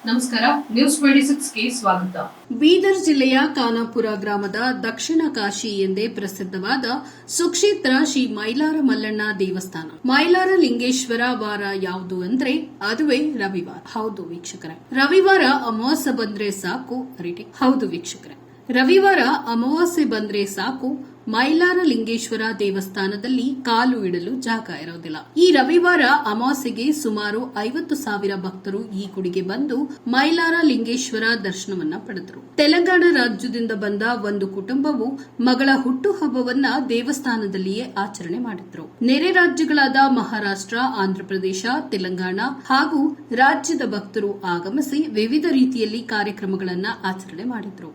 ನಮಸ್ಕಾರ, ನ್ಯೂಸ್ 26ಗೆ ಸ್ವಾಗತ. ಬೀದರ್ ಜಿಲ್ಲೆಯ ಖಾನಾಪುರ ಗ್ರಾಮದ ದಕ್ಷಿಣ ಕಾಶಿ ಎಂದೇ ಪ್ರಸಿದ್ದವಾದ ಸುಕ್ಷೇತ್ರ ಶ್ರೀ ಮೈಲಾರ ಮಲ್ಲಣ್ಣ ದೇವಸ್ಥಾನ. ಮೈಲಾರ ಲಿಂಗೇಶ್ವರ ವಾರ ಯಾವುದು ಅಂದ್ರೆ ಅದುವೇ ರವಿವಾರ. ಹೌದು ವೀಕ್ಷಕರೇ, ರವಿವಾರ ಅಮಾವಾಸ್ಯೆ ಬಂದ್ರೆ ಸಾಕು. ಹೌದು ವೀಕ್ಷಕರೇ, ರವಿವಾರ ಅಮಾವಾಸ್ಯೆ ಬಂದ್ರೆ ಸಾಕು, ಮೈಲಾರ ಲಿಂಗೇಶ್ವರ ದೇವಸ್ಥಾನದಲ್ಲಿ ಕಾಲು ಇಡಲು ಜಾಗ ಇರೋದಿಲ್ಲ. ಈ ರವಿವಾರ ಅಮಾವಾಸ್ಯೆಗೆ ಸುಮಾರು 50,000 ಭಕ್ತರು ಈ ಗುಡಿಗೆ ಬಂದು ಮೈಲಾರ ಲಿಂಗೇಶ್ವರ ದರ್ಶನವನ್ನ ಪಡೆದರು. ತೆಲಂಗಾಣ ರಾಜ್ಯದಿಂದ ಬಂದ ಒಂದು ಕುಟುಂಬವು ಮಗಳ ಹುಟ್ಟುಹಬ್ಬವನ್ನ ದೇವಸ್ಥಾನದಲ್ಲಿಯೇ ಆಚರಣೆ ಮಾಡಿದ್ರು. ನೆರೆ ರಾಜ್ಯಗಳಾದ ಮಹಾರಾಷ್ಟ್ರ, ಆಂಧ್ರಪ್ರದೇಶ, ತೆಲಂಗಾಣ ಹಾಗೂ ರಾಜ್ಯದ ಭಕ್ತರು ಆಗಮಿಸಿ ವಿವಿಧ ರೀತಿಯಲ್ಲಿ ಕಾರ್ಯಕ್ರಮಗಳನ್ನು ಆಚರಣೆ ಮಾಡಿದ್ರು.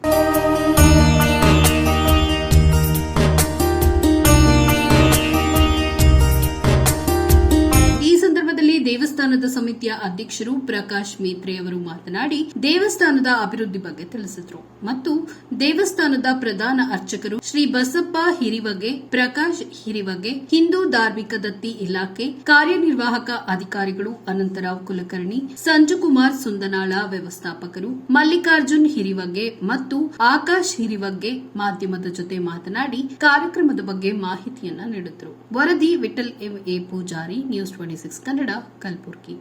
ದೇವಸ್ಥಾನದ ಸಮಿತಿಯ ಅಧ್ಯಕ್ಷರು ಪ್ರಕಾಶ್ ಮೇತ್ರೆ ಅವರು ಮಾತನಾಡಿ ದೇವಸ್ಥಾನದ ಅಭಿವೃದ್ಧಿ ಬಗ್ಗೆ ತಿಳಿಸಿದರು ಮತ್ತು ದೇವಸ್ಥಾನದ ಪ್ರಧಾನ ಅರ್ಚಕರು ಶ್ರೀ ಬಸಪ್ಪ ಹಿರಿವಗೆ, ಪ್ರಕಾಶ್ ಹಿರಿವಗೆ, ಹಿಂದೂ ಧಾರ್ಮಿಕ ದತ್ತಿ ಇಲಾಖೆ ಕಾರ್ಯನಿರ್ವಾಹಕ ಅಧಿಕಾರಿಗಳು ಅನಂತರಾವ್ ಕುಲಕರ್ಣಿ, ಸಂಜುಕುಮಾರ್ ಸುಂದನಾಳ ವ್ಯವಸ್ಥಾಪಕರು, ಮಲ್ಲಿಕಾರ್ಜುನ್ ಹಿರಿವಗೆ ಮತ್ತು ಆಕಾಶ್ ಹಿರಿವಗೆ ಮಾಧ್ಯಮದ ಜೊತೆ ಮಾತನಾಡಿ ಕಾರ್ಯಕ್ರಮದ ಬಗ್ಗೆ ಮಾಹಿತಿಯನ್ನ ನೀಡಿದರು. ವರದಿ Vithal A Poojari, news 26 Kannada, Kalaburagi.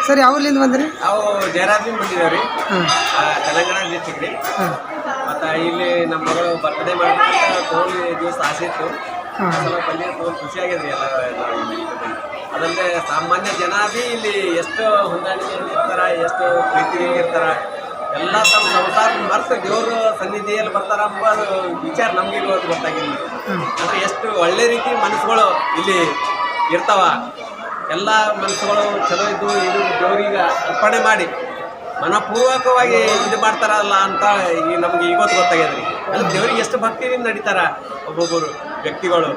Sir, ಯಾವ್ರಿಂದ ಬಂದ್ರಿ? ನಾವು ಜಯರಾಜ್ದಿಂದ ಬಂದಿದ್ದೇವೆ ರೀ, ತೆಲಂಗಾಣ ಡಿಸ್ಟಿಕ್ ರೀ. ಮತ್ತು ಇಲ್ಲಿ ನಮ್ಮ ಮಗಳು ಬರ್ತ್ಡೇ ಮಾಡಿದ್ರೆ ತೊಗೊಂಡು ದಿವಸ ಆಸೆ ಇತ್ತು. ಬಂದು ತೊಗೊಂಡು ಖುಷಿಯಾಗಿದೆ ಎಲ್ಲ. ಅದಲ್ಲದೆ ಸಾಮಾನ್ಯ ಜನ ಬಿ ಇಲ್ಲಿ ಎಷ್ಟು ಹೊಂದಾಣಿಕೆಯಲ್ಲಿ ಇರ್ತಾರೆ, ಎಷ್ಟು ಪ್ರೀತಿಯಿಂದ ಇರ್ತಾರೆ. ಎಲ್ಲ ತಮ್ಮ ಸಂಸಾರ ಮರ್ತು ದೇವ್ರ ಸನ್ನಿಧಿಯಲ್ಲಿ ಬರ್ತಾರ ಎಂಬ ವಿಚಾರ ನಮ್ಗೆ ಇವತ್ತು ಗೊತ್ತಾಗಿಲ್ಲ. ಅಂದರೆ ಎಷ್ಟು ಒಳ್ಳೆ ರೀತಿ ಮನಸ್ಸುಗಳು ಇಲ್ಲಿ ಇರ್ತಾವ. ಎಲ್ಲ ಮನಸ್ಸುಗಳು ಚಲೋ ಇದ್ದು ಇದು ದೇವರಿಗೆ ಅರ್ಪಣೆ ಮಾಡಿ ಮನಪೂರ್ವಕವಾಗಿ ಇದು ಮಾಡ್ತಾರಲ್ಲ ಅಂತ ಈಗ ನಮ್ಗೆ ಇವತ್ತು ಗೊತ್ತಾಗ್ಯದ್ರಿ. ಅಲ್ಲಿ ದೇವ್ರಿಗೆ ಎಷ್ಟು ಭಕ್ತಿಯಿಂದ ನಡೀತಾರ ಒಬ್ಬೊಬ್ಬರು ವ್ಯಕ್ತಿಗಳು.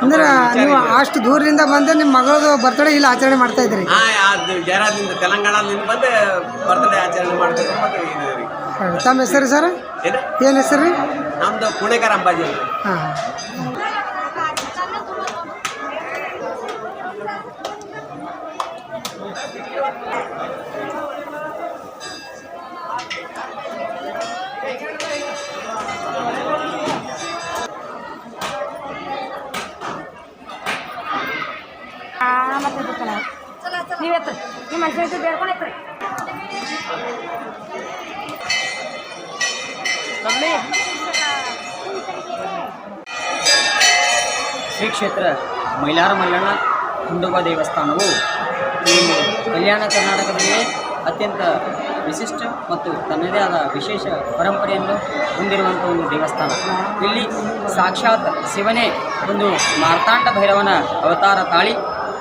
ಅಂದ್ರೆ ನೀವು ಅಷ್ಟು ದೂರದಿಂದ ಬಂದು ನಿಮ್ಮ ಮಗಳದು ಬರ್ತ್ಡೇ ಇಲ್ಲಿ ಆಚರಣೆ ಮಾಡ್ತಾ ಇದ್ರಿ? ಅದು ಜಯರಾಜ್ದಿಂದ ತೆಲಂಗಾಣದಿಂದ ಬಂದು ಬರ್ತ್ಡೇ ಆಚರಣೆ ಮಾಡ್ತಾರೆ. ತಮ್ಮ ಹೆಸರು ಸರ್? ಏನು ಹೆಸರು ರೀ? ನಮ್ದು ಪುಣೇಕರ್ ಅಂಬಾಜಿ. ಹಾಂ. ನೀವೆತ್ತು ನಿಮ್ಮ ಮನುಷ್ಯ ಬೇಡ್ಕೊಂಡೈತ್ರಿ ಶ್ರೀ ಕ್ಷೇತ್ರ ಮೈಲಾರ ಮಲ್ಲಣ್ಣ ಖಂಡೋಬಾ ದೇವಸ್ಥಾನವು ಈ ಕಲ್ಯಾಣ ಕರ್ನಾಟಕದಲ್ಲಿಯೇ ಅತ್ಯಂತ ವಿಶಿಷ್ಟ ಮತ್ತು ತನ್ನದೇ ಆದ ವಿಶೇಷ ಪರಂಪರೆಯನ್ನು ಹೊಂದಿರುವಂಥ ಒಂದು ದೇವಸ್ಥಾನ. ಇಲ್ಲಿ ಸಾಕ್ಷಾತ್ ಶಿವನೇ ಒಂದು ಮಾರ್ತಾಂಡ ಭೈರವನ ಅವತಾರ ತಾಳಿ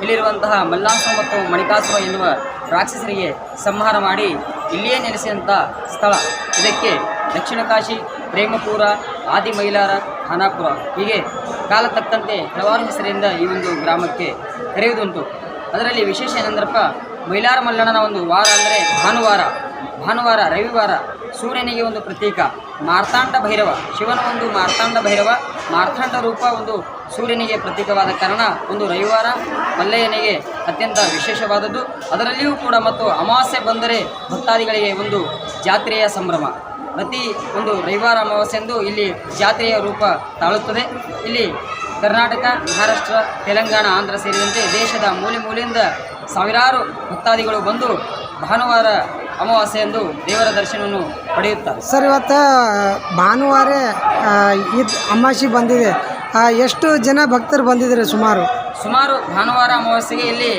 ಇಲ್ಲಿರುವಂತಹ ಮಲ್ಲಾಸುರ ಮತ್ತು ಮಣಿಕಾಸುರ ಎನ್ನುವ ರಾಕ್ಷಸರಿಗೆ ಸಂಹಾರ ಮಾಡಿ ಇಲ್ಲಿಯೇ ನೆಲೆಸಿದಂಥ ಸ್ಥಳ. ಇದಕ್ಕೆ ದಕ್ಷಿಣ ಕಾಶಿ, ಪ್ರೇಮಪುರ, ಆದಿ ಮೈಲಾರ, ಖಾನಾಪುರ ಹೀಗೆ ಕಾಲ ತಕ್ಕಂತೆ ಹಲವಾರು ಹೆಸರಿಂದ ಈ ಒಂದು ಗ್ರಾಮಕ್ಕೆ ಕರೆಯುವುದುಂಟು. ಅದರಲ್ಲಿ ವಿಶೇಷ ಏನೆಂದ್ರಪ್ಪ, ಮೈಲಾರ ಮಲ್ಲಣ್ಣನ ಒಂದು ವಾರ ಅಂದರೆ ಭಾನುವಾರ, ರವಿವಾರ ಸೂರ್ಯನಿಗೆ ಒಂದು ಪ್ರತೀಕ. ಮಾರ್ತಾಂಡ ಭೈರವ, ಶಿವನ ಒಂದು ಮಾರ್ತಾಂಡ ಭೈರವ, ಮಾರ್ತಾಂಡ ರೂಪ ಒಂದು ಸೂರ್ಯನಿಗೆ ಪ್ರತೀಕವಾದ ಕಾರಣ ಒಂದು ರವಿವಾರ ಮಲ್ಲಯ್ಯನಿಗೆ ಅತ್ಯಂತ ವಿಶೇಷವಾದದ್ದು. ಅದರಲ್ಲಿಯೂ ಕೂಡ ಮತ್ತು ಅಮಾವಾಸ್ಯೆ ಬಂದರೆ ಭಕ್ತಾದಿಗಳಿಗೆ ಒಂದು ಜಾತ್ರೆಯ ಸಂಭ್ರಮ. ಪ್ರತಿ ಒಂದು ರವಿವಾರ ಅಮಾವಾಸ್ಯೆಂದು ಇಲ್ಲಿ ಜಾತ್ರೆಯ ರೂಪ ತಾಳುತ್ತದೆ. ಇಲ್ಲಿ ಕರ್ನಾಟಕ, ಮಹಾರಾಷ್ಟ್ರ, ತೆಲಂಗಾಣ, ಆಂಧ್ರ ಸೇರಿದಂತೆ ದೇಶದ ಮೂಲೆ ಮೂಲೆಯಿಂದ ಸಾವಿರಾರು ಭಕ್ತಾದಿಗಳು ಬಂದು ಭಾನುವಾರ ಅಮಾವಾಸ್ಯೆಯಂದು ದೇವರ ದರ್ಶನವನ್ನು ಪಡೆಯುತ್ತಾರೆ. ಸರ್, ಇವತ್ತು ಭಾನುವಾರ ಇದು ಅಮಾವಾಸ್ಯೆ ಬಂದಿದೆ. ಎಷ್ಟು ಜನ ಭಕ್ತರು ಬಂದಿದ್ದಾರೆ? ಸುಮಾರು ಭಾನುವಾರ ಅಮಾವಾಸ್ಯೆಗೆ ಇಲ್ಲಿ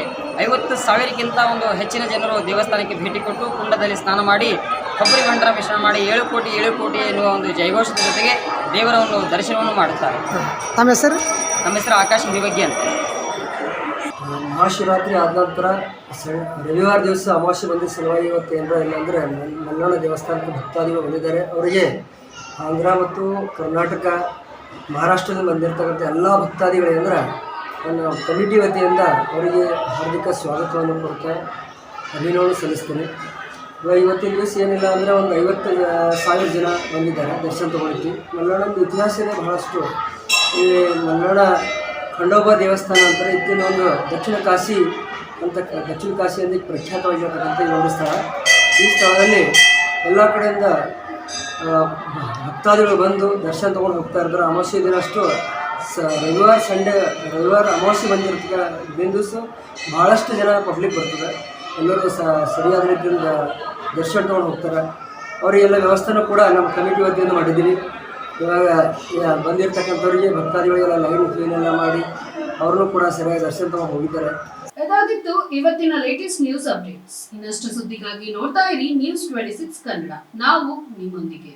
50,000ಕ್ಕಿಂತ ಒಂದು ಹೆಚ್ಚಿನ ಜನರು ದೇವಸ್ಥಾನಕ್ಕೆ ಭೇಟಿ ಕೊಟ್ಟು ಕುಂಡದಲ್ಲಿ ಸ್ನಾನ ಮಾಡಿ ಕೊಬ್ಬರಿ ಬಂಡರ ಮಿಶ್ರಣ ಮಾಡಿ 7 ಕೋಟಿ ಎನ್ನುವ ಒಂದು ಜೈಘೋಷದ ಜೊತೆಗೆ ದೇವರ ಒಂದು ದರ್ಶನವನ್ನು ಮಾಡುತ್ತಾರೆ. ತಮ್ಮ ಹೆಸರು? ನಮ್ಮ ಹೆಸರು ಆಕಾಶ್ ಬಿಬಗ್ಗಿ ಅಂತ. ಮಹಾಶಿವರಾತ್ರಿ ಆದ ನಂತರ ರವಿವಾರ ದಿವಸ ಅಮಾವಾಸ್ಯೆ ಬಂದ ಸಲುವಾಗಿ ಇವತ್ತು ಏನರ ಇಲ್ಲ ಅಂದರೆ ಮಲ್ಲಣ್ಣ ದೇವಸ್ಥಾನಕ್ಕೆ ಭಕ್ತಾದಿಗಳು ಬಂದಿದ್ದಾರೆ. ಅವರಿಗೆ ಆಂಧ್ರ ಮತ್ತು ಕರ್ನಾಟಕ, ಮಹಾರಾಷ್ಟ್ರದಿಂದ ಬಂದಿರತಕ್ಕಂಥ ಎಲ್ಲ ಭಕ್ತಾದಿಗಳೇಂದ್ರೆ ನನ್ನ ಕಮಿಟಿ ವತಿಯಿಂದ ಅವರಿಗೆ ಹಾರ್ದಿಕ ಸ್ವಾಗತವನ್ನು ಕೊಡ್ತಾ ಅಭಿನಂದನೆ ಸಲ್ಲಿಸ್ತೇನೆ. ಇವತ್ತಿನ ದಿವಸ ಏನಿಲ್ಲ ಅಂದರೆ ಒಂದು 50,000 ಜನ ಬಂದಿದ್ದಾರೆ ದರ್ಶನ ತೊಗೊಳ್ತೀವಿ. ಮಲ್ಲಣ್ಣನ ಇತಿಹಾಸನೇ ಬಹಳಷ್ಟು. ಈ ಮಲ್ಲಣ್ಣ ಖಂಡೋಬಾ ದೇವಸ್ಥಾನ ಅಂತಾರೆ. ಇದನ್ನ ಒಂದು ದಕ್ಷಿಣ ಕಾಶಿ ಅಂತ ಪ್ರಖ್ಯಾತವಾಗಿರ್ತಕ್ಕಂಥ ಈ ಒಂದು ಸ್ಥಳ. ಈ ಸ್ಥಳದಲ್ಲಿ ಎಲ್ಲ ಕಡೆಯಿಂದ ಭಕ್ತಾದಿಗಳು ಬಂದು ದರ್ಶನ ತೊಗೊಂಡು ಹೋಗ್ತಾ ಇರ್ತಾರೆ. ಅಮಾವಾಸ್ಯೆ ದಿನ ಅಷ್ಟು ರವಿವಾರ ಅಮಾವಾಸ್ಯೆ ಬಂದಿರ್ತಕ್ಕ ದಿವಸ ಭಾಳಷ್ಟು ಜನ ಪಬ್ಲಿಕ್ ಬರ್ತದೆ. ಎಲ್ಲರೂ ಸರಿಯಾದ ರೀತಿಯಿಂದ ದರ್ಶನ ತೊಗೊಂಡು ಹೋಗ್ತಾರೆ. ಅವರಿಗೆಲ್ಲ ವ್ಯವಸ್ಥೆನೂ ಕೂಡ ನಮ್ಮ ಕಮಿಟಿ ವತಿಯಿಂದ ಮಾಡಿದ್ದೀವಿ. ಇವಾಗ ಬಂದಿರತಕ್ಕಂಥವ್ರಿಗೆ ಭಕ್ತಾದಿಗಳಿಗೆಲ್ಲ ಲೈನ್ ಕ್ಲೀನೆಲ್ಲ ಮಾಡಿ ಅವ್ರನ್ನೂ ಕೂಡ ಸರಿಯಾಗಿ ದರ್ಶನ ತೊಗೊಂಡು ಹೋಗಿದ್ದಾರೆ. ಇದಾಗಿತ್ತು ಇವತ್ತಿನ ಲೇಟೆಸ್ಟ್ ನ್ಯೂಸ್ ಅಪ್ಡೇಟ್ಸ್. ಇನ್ನಷ್ಟು ಸುದ್ದಿಗಾಗಿ ನೋಡ್ತಾ ಇರಿ News 26 ಕನ್ನಡ. ನಾವು ನಿಮ್ಮೊಂದಿಗೆ.